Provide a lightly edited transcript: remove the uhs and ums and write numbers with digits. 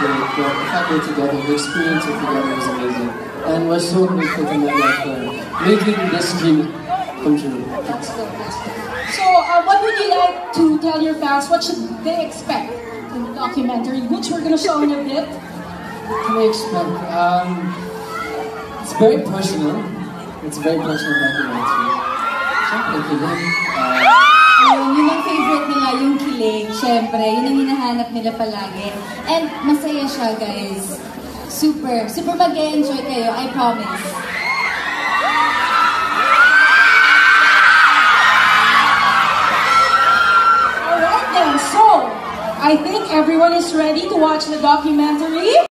great, but the fact we're together, the experience of together was amazing. And we're so grateful to MetLife for making this dream come true. That's good, that's good. So, what would you like to tell your fans? What should they expect in the documentary, which we're gonna show in a bit? What can they expect? It's very personal. It's a very personal documentary. Siyempre, kilig. Yun ang favorite nila, yung kilig. Siyempre, yun ang hinahanap nila palagi. And masaya siya, guys. Super mag-enjoy kayo, I promise. Alright then, so, I think everyone is ready to watch the documentary.